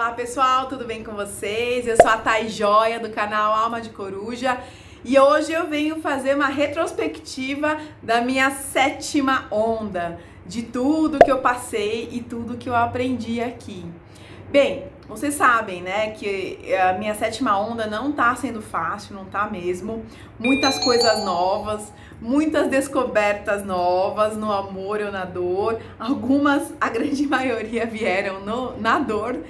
Olá pessoal, tudo bem com vocês? Eu sou a Thay Joia do canal Alma de Coruja e hoje eu venho fazer uma retrospectiva da minha 7ª onda, de tudo que eu passei e tudo que eu aprendi aqui. Bem, vocês sabem, né, que a minha 7ª onda não tá sendo fácil, não tá mesmo. Muitas coisas novas, muitas descobertas novas no amor ou na dor. Algumas, a grande maioria vieram na dor,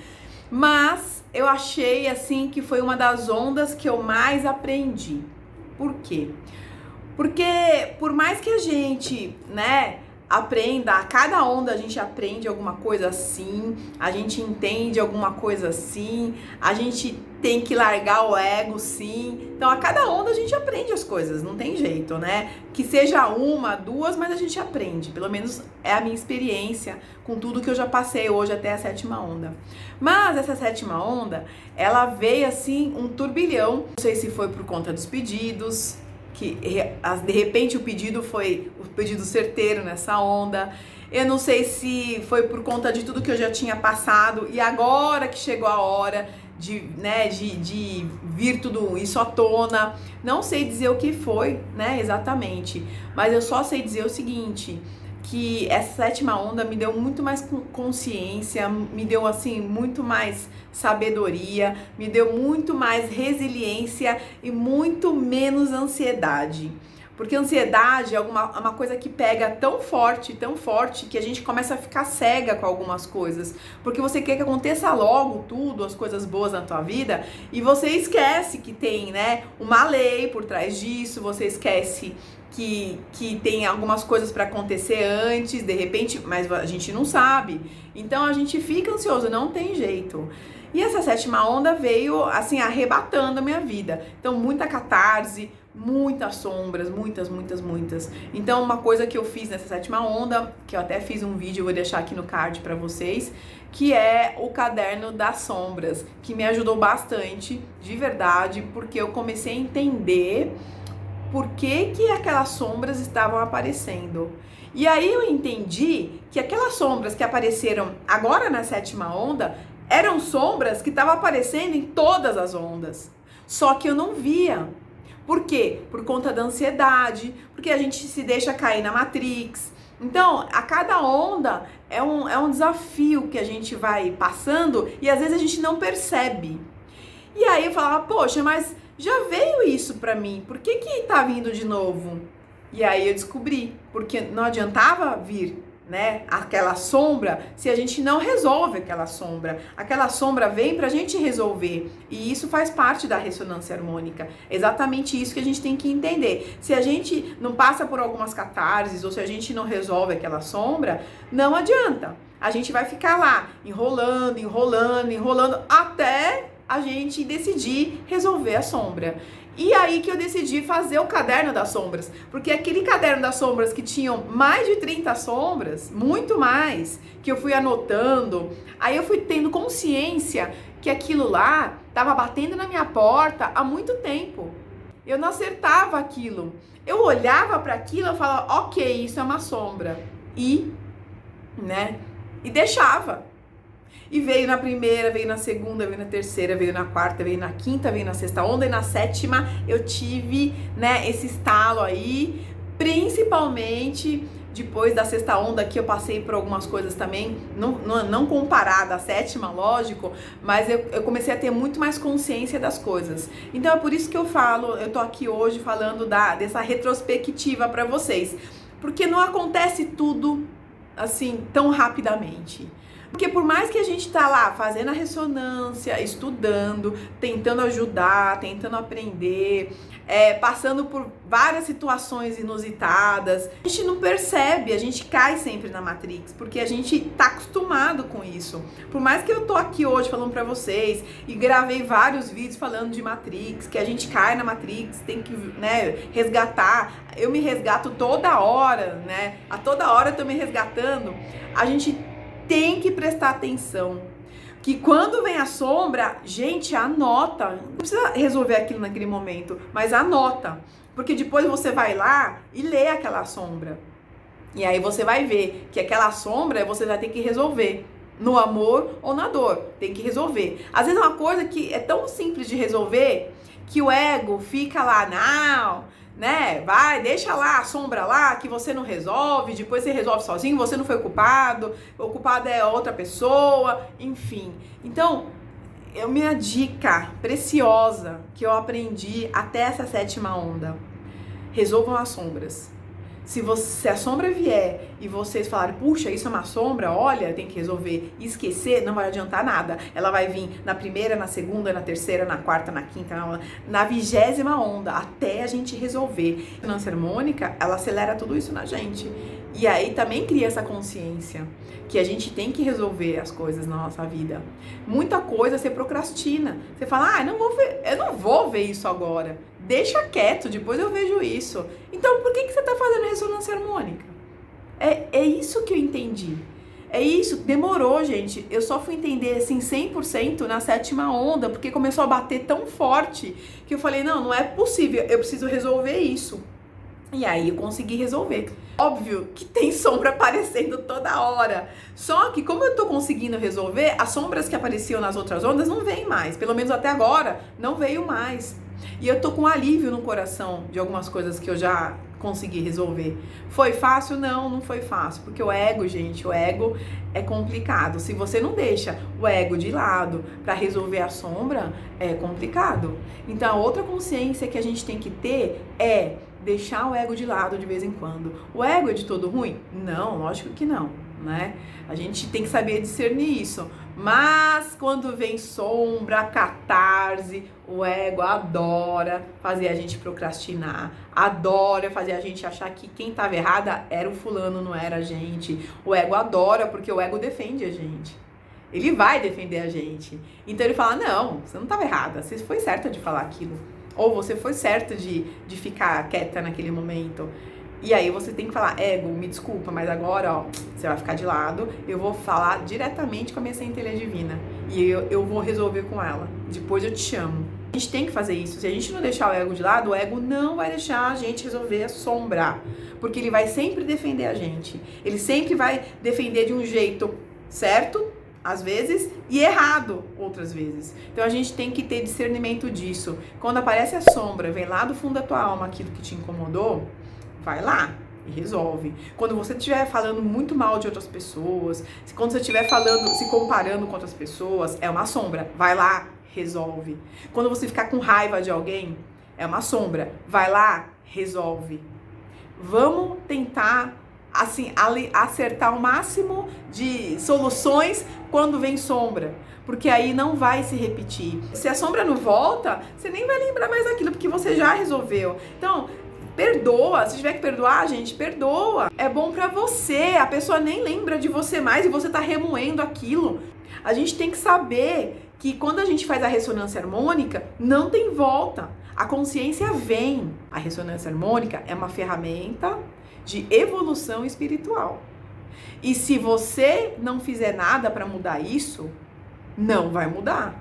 mas eu achei assim que foi uma das ondas que eu mais aprendi. Por quê? Porque por mais que a gente, né, aprenda, a cada onda a gente aprende alguma coisa assim, a gente entende alguma coisa assim, a gente tem que largar o ego sim. Então a cada onda a gente aprende as coisas, não tem jeito, né? Que seja uma, duas, mas a gente aprende. Pelo menos é a minha experiência com tudo que eu já passei hoje até a 7ª onda. Mas essa 7ª onda, ela veio assim um turbilhão. Não sei se foi por conta dos pedidos, que de repente o pedido foi o pedido certeiro nessa onda. Eu não sei se foi por conta de tudo que eu já tinha passado e agora que chegou a hora de vir tudo isso à tona. Não sei dizer o que foi, né, exatamente, mas eu só sei dizer o seguinte, que essa 7ª onda me deu muito mais consciência, me deu assim muito mais sabedoria, me deu muito mais resiliência e muito menos ansiedade. Porque ansiedade é uma coisa que pega tão forte, que a gente começa a ficar cega com algumas coisas. Porque você quer que aconteça logo tudo, as coisas boas na tua vida, e você esquece que tem, né, uma lei por trás disso, você esquece que tem algumas coisas para acontecer antes, de repente, mas a gente não sabe. Então a gente fica ansioso, não tem jeito. E essa 7ª onda veio assim arrebatando a minha vida. Então muita catarse, muitas sombras, muitas. Então uma coisa que eu fiz nessa 7ª onda, que eu até fiz um vídeo, eu vou deixar aqui no card para vocês, que é o caderno das sombras, que me ajudou bastante, de verdade, porque eu comecei a entender por que aquelas sombras estavam aparecendo. E aí eu entendi que aquelas sombras que apareceram agora na 7ª onda eram sombras que estavam aparecendo em todas as ondas. Só que eu não via. Por quê? Por conta da ansiedade, porque a gente se deixa cair na Matrix. Então, a cada onda é um desafio que a gente vai passando e às vezes a gente não percebe. E aí eu falava, poxa, mas já veio isso pra mim, por que tá vindo de novo? E aí eu descobri, porque não adiantava vir, né, aquela sombra se a gente não resolve aquela sombra. Aquela sombra vem pra gente resolver, e isso faz parte da ressonância harmônica. Exatamente isso que a gente tem que entender. Se a gente não passa por algumas catarses, ou se a gente não resolve aquela sombra, não adianta. A gente vai ficar lá, enrolando, até a gente decidir resolver a sombra. E aí que eu decidi fazer o caderno das sombras, porque aquele caderno das sombras que tinham mais de 30 sombras, muito mais, que eu fui anotando, aí eu fui tendo consciência que aquilo lá estava batendo na minha porta há muito tempo. Eu não acertava aquilo. Eu olhava para aquilo e falava, ok, isso é uma sombra. E deixava. E veio na primeira, veio na segunda, veio na terceira, veio na quarta, veio na quinta, veio na 6ª onda e na 7ª eu tive, né, esse estalo aí, principalmente depois da 6ª onda que eu passei por algumas coisas também, não comparada à 7ª, lógico, mas eu comecei a ter muito mais consciência das coisas. Então é por isso que eu tô aqui hoje falando dessa retrospectiva para vocês, porque não acontece tudo assim tão rapidamente. Porque por mais que a gente tá lá fazendo a ressonância, estudando, tentando ajudar, tentando aprender, passando por várias situações inusitadas, a gente não percebe, a gente cai sempre na Matrix, porque a gente tá acostumado com isso. Por mais que eu tô aqui hoje falando pra vocês e gravei vários vídeos falando de Matrix, que a gente cai na Matrix, tem que, né, resgatar. Eu me resgato toda hora, né? A toda hora eu tô me resgatando. A gente tem que prestar atenção, que quando vem a sombra, gente, anota. Não precisa resolver aquilo naquele momento, mas anota, porque depois você vai lá e lê aquela sombra. E aí você vai ver que aquela sombra você vai ter que resolver, no amor ou na dor. Tem que resolver. Às vezes é uma coisa que é tão simples de resolver que o ego fica lá, não, né? Vai, deixa lá a sombra lá que você não resolve, depois você resolve sozinho, você não foi o culpado é outra pessoa, enfim. Então, minha dica preciosa que eu aprendi até essa 7ª onda: resolvam as sombras. Se a sombra vier e vocês falarem, puxa, isso é uma sombra, olha, tem que resolver, e esquecer, não vai adiantar nada. Ela vai vir na primeira, na segunda, na terceira, na quarta, na quinta, na 20ª onda, até a gente resolver. A ressonância harmônica, ela acelera tudo isso na gente. E aí também cria essa consciência que a gente tem que resolver as coisas na nossa vida. Muita coisa você procrastina. Você fala, eu não vou ver isso agora. Deixa quieto, depois eu vejo isso. Então, por que você está fazendo ressonância harmônica? É isso que eu entendi. É isso, demorou, gente. Eu só fui entender, assim, 100% na 7ª onda, porque começou a bater tão forte que eu falei, não é possível, eu preciso resolver isso. E aí eu consegui resolver. Óbvio que tem sombra aparecendo toda hora. Só que como eu tô conseguindo resolver, as sombras que apareciam nas outras ondas não vêm mais. Pelo menos até agora, não veio mais. E eu tô com alívio no coração de algumas coisas que eu já consegui resolver. Foi fácil? Não foi fácil. Porque o ego, gente, o ego é complicado. Se você não deixa o ego de lado para resolver a sombra, é complicado. Então, a outra consciência que a gente tem que ter é deixar o ego de lado de vez em quando. O ego é de todo ruim? Não, lógico que não, né? A gente tem que saber discernir isso. Mas quando vem sombra, catarse, o ego adora fazer a gente procrastinar, adora fazer a gente achar que quem estava errada era o fulano, não era a gente. O ego adora porque o ego defende a gente. Ele vai defender a gente. Então ele fala, não, você não estava errada, você foi certa de falar aquilo. Ou você foi certa de ficar quieta naquele momento. E aí você tem que falar, ego, me desculpa, mas agora, ó, você vai ficar de lado, eu vou falar diretamente com a minha centelha divina. E eu vou resolver com ela. Depois eu te chamo. A gente tem que fazer isso. Se a gente não deixar o ego de lado, o ego não vai deixar a gente resolver a sombra. Porque ele vai sempre defender a gente. Ele sempre vai defender de um jeito certo, às vezes, e errado outras vezes. Então a gente tem que ter discernimento disso. Quando aparece a sombra, vem lá do fundo da tua alma aquilo que te incomodou, vai lá e resolve. Quando você estiver falando muito mal de outras pessoas, quando você estiver falando, se comparando com outras pessoas, é uma sombra. Vai lá, resolve. Quando você ficar com raiva de alguém, é uma sombra. Vai lá, resolve. Vamos tentar, assim, acertar o máximo de soluções quando vem sombra, porque aí não vai se repetir. Se a sombra não volta, você nem vai lembrar mais daquilo, porque você já resolveu. Então, perdoa. Se tiver que perdoar, gente, perdoa. É bom pra você. A pessoa nem lembra de você mais e você tá remoendo aquilo. A gente tem que saber que quando a gente faz a ressonância harmônica, não tem volta. A consciência vem. A ressonância harmônica é uma ferramenta de evolução espiritual. E se você não fizer nada para mudar isso, não vai mudar.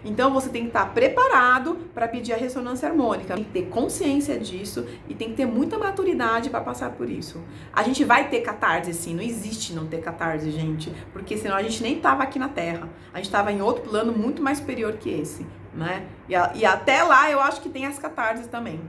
Então você tem que estar preparado para pedir a ressonância harmônica, tem que ter consciência disso e tem que ter muita maturidade para passar por isso. A gente vai ter catarse sim, não existe não ter catarse, gente, porque senão a gente nem estava aqui na Terra, a gente estava em outro plano muito mais superior que esse, né? E até lá eu acho que tem as catarses também.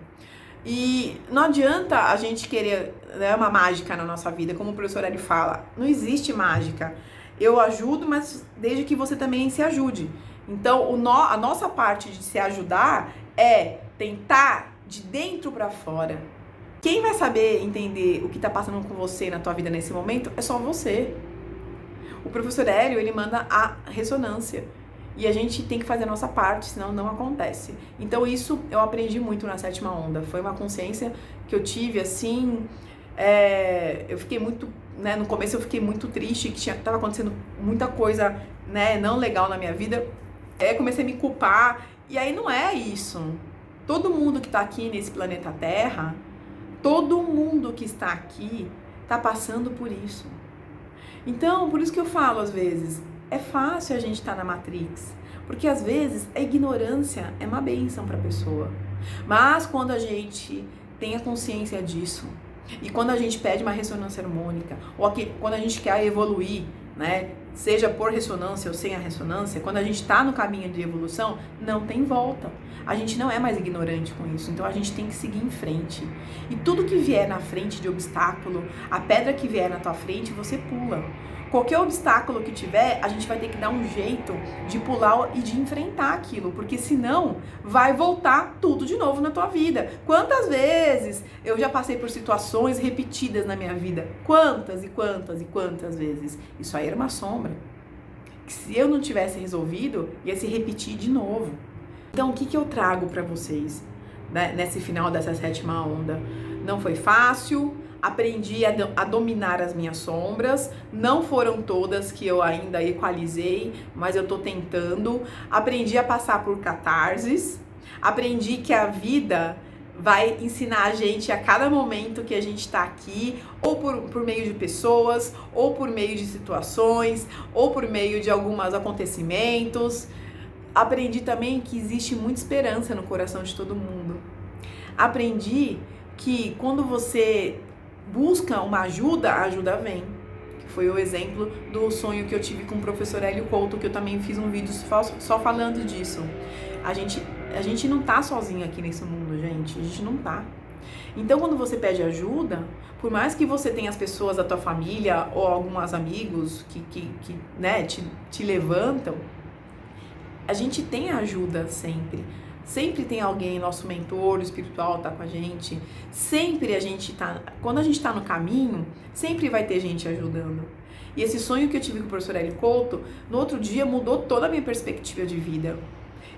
E não adianta a gente querer, né, uma mágica na nossa vida, como o professor Eli fala, não existe mágica. Eu ajudo, mas desde que você também se ajude. Então, a nossa parte de se ajudar é tentar de dentro para fora. Quem vai saber entender o que está passando com você na tua vida nesse momento é só você. O professor Hélio, ele manda a ressonância. E a gente tem que fazer a nossa parte, senão não acontece. Então, isso eu aprendi muito na 7ª onda. Foi uma consciência que eu tive, assim... eu fiquei muito... né, no começo eu fiquei muito triste, que estava acontecendo muita coisa, né, não legal na minha vida. Comecei a me culpar, e aí não é isso. Todo mundo que está aqui nesse planeta Terra, todo mundo que está aqui está passando por isso. Então, por isso que eu falo às vezes, é fácil a gente estar na Matrix, porque às vezes a ignorância é uma bênção para a pessoa. Mas quando a gente tem a consciência disso, e quando a gente pede uma ressonância harmônica, ou quando a gente quer evoluir, né, seja por ressonância ou sem a ressonância, quando a gente está no caminho de evolução, não tem volta. A gente não é mais ignorante com isso, então a gente tem que seguir em frente. E tudo que vier na frente de obstáculo, a pedra que vier na tua frente, você pula. Qualquer obstáculo que tiver, a gente vai ter que dar um jeito de pular e de enfrentar aquilo, porque senão vai voltar tudo de novo na tua vida. Quantas vezes eu já passei por situações repetidas na minha vida? Quantas e quantas e quantas vezes? Isso aí era uma sombra, que se eu não tivesse resolvido, ia se repetir de novo. Então, o que eu trago para vocês, né, nesse final dessa 7ª onda? Não foi fácil, aprendi a dominar as minhas sombras, não foram todas que eu ainda equalizei, mas eu tô tentando. Aprendi a passar por catarses, aprendi que a vida vai ensinar a gente a cada momento que a gente está aqui, ou por meio de pessoas, ou por meio de situações, ou por meio de alguns acontecimentos. Aprendi também que existe muita esperança no coração de todo mundo. Aprendi que quando você busca uma ajuda, a ajuda vem. Que foi o exemplo do sonho que eu tive com o professor Hélio Couto, que eu também fiz um vídeo só falando disso. A gente não tá sozinho aqui nesse mundo, gente. A gente não tá. Então, quando você pede ajuda, por mais que você tenha as pessoas da tua família ou alguns amigos que né, te levantam, a gente tem ajuda sempre. Sempre tem alguém, nosso mentor espiritual tá com a gente. Sempre quando a gente tá no caminho, sempre vai ter gente ajudando. E esse sonho que eu tive com o professor Hélio Couto, no outro dia mudou toda a minha perspectiva de vida.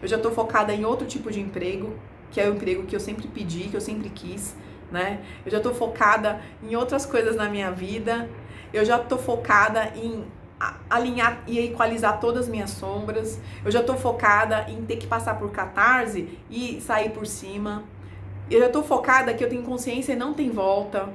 Eu já tô focada em outro tipo de emprego, que é o emprego que eu sempre pedi, que eu sempre quis, né? Eu já tô focada em outras coisas na minha vida. Eu já tô focada em alinhar e equalizar todas as minhas sombras. Eu já tô focada em ter que passar por catarse e sair por cima. Eu já tô focada que eu tenho consciência e não tem volta.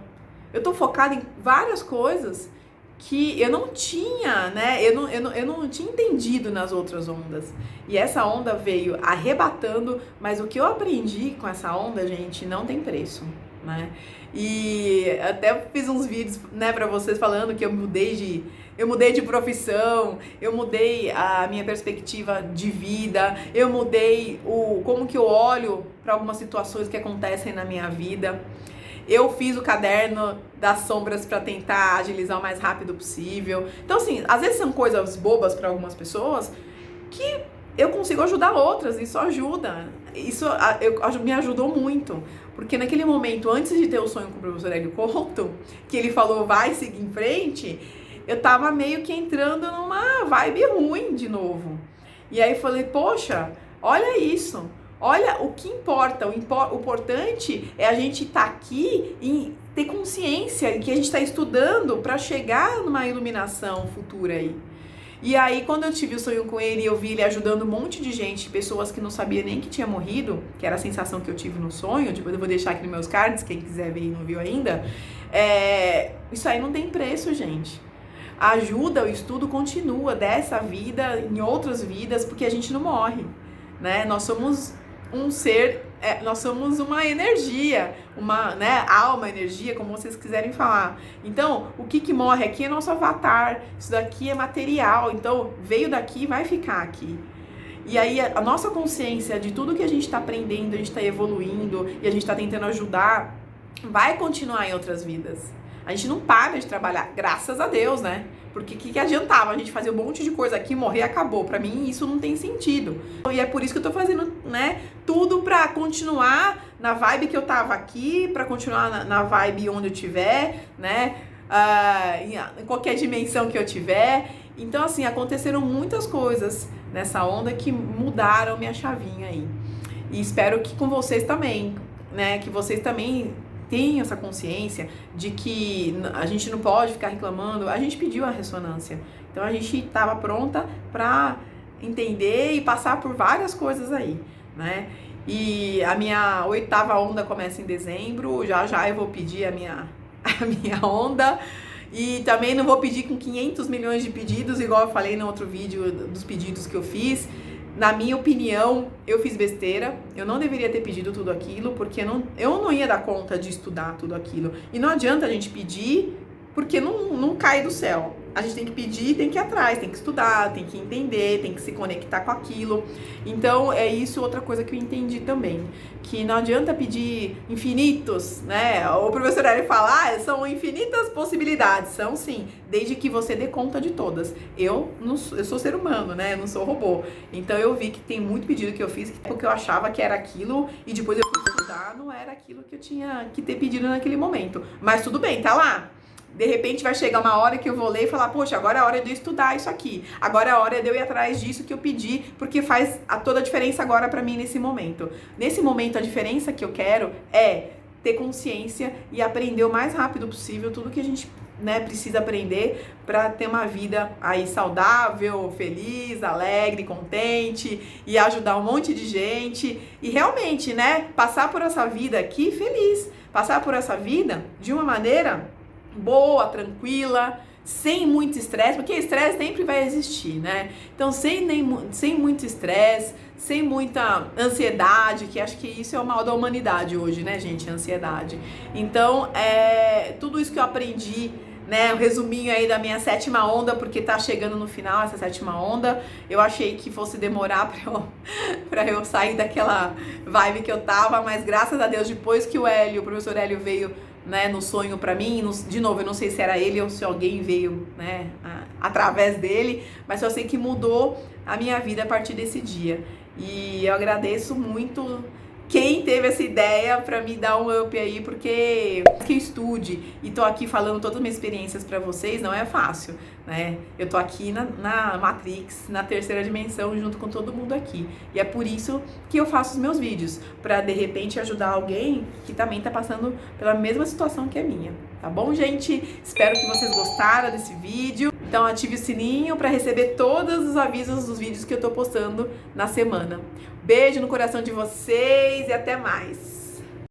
Eu tô focada em várias coisas que eu não tinha, né? Eu não tinha entendido nas outras ondas. E essa onda veio arrebatando, mas o que eu aprendi com essa onda, gente, não tem preço, né? E até fiz uns vídeos, né, pra vocês falando que eu mudei de profissão, eu mudei a minha perspectiva de vida, eu mudei como que eu olho para algumas situações que acontecem na minha vida. Eu fiz o caderno das sombras para tentar agilizar o mais rápido possível. Então, assim, às vezes são coisas bobas para algumas pessoas que eu consigo ajudar outras, isso ajuda. Isso me ajudou muito. Porque naquele momento, antes de ter o sonho com o professor Hélio Couto, que ele falou, vai seguir em frente, eu tava meio que entrando numa vibe ruim de novo. E aí falei, poxa, olha isso. Olha o que importa. O importante é a gente estar aqui e ter consciência que a gente está estudando para chegar numa iluminação futura aí. E aí, quando eu tive o sonho com ele, eu vi ele ajudando um monte de gente, pessoas que não sabia nem que tinha morrido, que era a sensação que eu tive no sonho. Depois eu vou deixar aqui nos meus cards, quem quiser ver e não viu ainda. Isso aí não tem preço, gente. A ajuda, o estudo continua dessa vida em outras vidas, porque a gente não morre, né? Nós somos um ser, nós somos uma energia, uma, né, alma, energia, como vocês quiserem falar. Então, o que morre aqui é nosso avatar, isso daqui é material, então veio daqui e vai ficar aqui. E aí a nossa consciência de tudo que a gente está aprendendo, a gente está evoluindo e a gente está tentando ajudar, vai continuar em outras vidas. A gente não para de trabalhar, graças a Deus, né? Porque o que adiantava a gente fazer um monte de coisa aqui, morrer e acabou? Pra mim, isso não tem sentido. E é por isso que eu tô fazendo, né, tudo pra continuar na vibe que eu tava aqui, pra continuar na vibe onde eu tiver, né, em qualquer dimensão que eu tiver. Então, assim, aconteceram muitas coisas nessa onda que mudaram minha chavinha aí. E espero que com vocês também, né, que vocês também tem essa consciência de que a gente não pode ficar reclamando. A gente pediu a ressonância, então a gente estava pronta para entender e passar por várias coisas aí, né? E a minha 8ª onda começa em dezembro, já eu vou pedir a minha onda. E também não vou pedir com 500 milhões de pedidos, igual eu falei no outro vídeo dos pedidos que eu fiz. Na minha opinião, eu fiz besteira, eu não deveria ter pedido tudo aquilo, porque eu não ia dar conta de estudar tudo aquilo. E não adianta a gente pedir porque não cai do céu. A gente tem que pedir, tem que ir atrás, tem que estudar, tem que entender, tem que se conectar com aquilo. Então, é isso outra coisa que eu entendi também. Que não adianta pedir infinitos, né? O professor Hélio fala, são infinitas possibilidades. São sim, desde que você dê conta de todas. Eu sou ser humano, né? Eu não sou robô. Então, eu vi que tem muito pedido que eu fiz, porque eu achava que era aquilo, e depois eu fui estudar, não era aquilo que eu tinha que ter pedido naquele momento. Mas tudo bem, tá lá. De repente vai chegar uma hora que eu vou ler e falar, poxa, agora é a hora de eu estudar isso aqui. Agora é a hora de eu ir atrás disso que eu pedi, porque faz toda a diferença agora pra mim nesse momento. Nesse momento, a diferença que eu quero é ter consciência e aprender o mais rápido possível tudo que a gente, né, precisa aprender para ter uma vida aí saudável, feliz, alegre, contente e ajudar um monte de gente e realmente, né, passar por essa vida aqui feliz, passar por essa vida de uma maneira boa, tranquila, sem muito estresse, porque estresse sempre vai existir, né? Então, sem muito estresse, sem muita ansiedade, que acho que isso é o mal da humanidade hoje, né, gente? Ansiedade. Então, tudo isso que eu aprendi, né, um resuminho aí da minha 7ª onda, porque tá chegando no final essa 7ª onda. Eu achei que fosse demorar pra eu sair daquela vibe que eu tava, mas graças a Deus, depois que o professor Hélio veio, né, no sonho pra mim, de novo, eu não sei se era ele ou se alguém veio, né, através dele, mas eu sei que mudou a minha vida a partir desse dia. E eu agradeço muito quem teve essa ideia pra me dar um up aí, porque que eu estude e tô aqui falando todas as minhas experiências pra vocês, não é fácil, né? Eu tô aqui na Matrix, na 3ª dimensão, junto com todo mundo aqui. E é por isso que eu faço os meus vídeos, pra de repente ajudar alguém que também tá passando pela mesma situação que a minha. Tá bom, gente? Espero que vocês gostaram desse vídeo. Então ative o sininho para receber todos os avisos dos vídeos que eu tô postando na semana. Beijo no coração de vocês e até mais!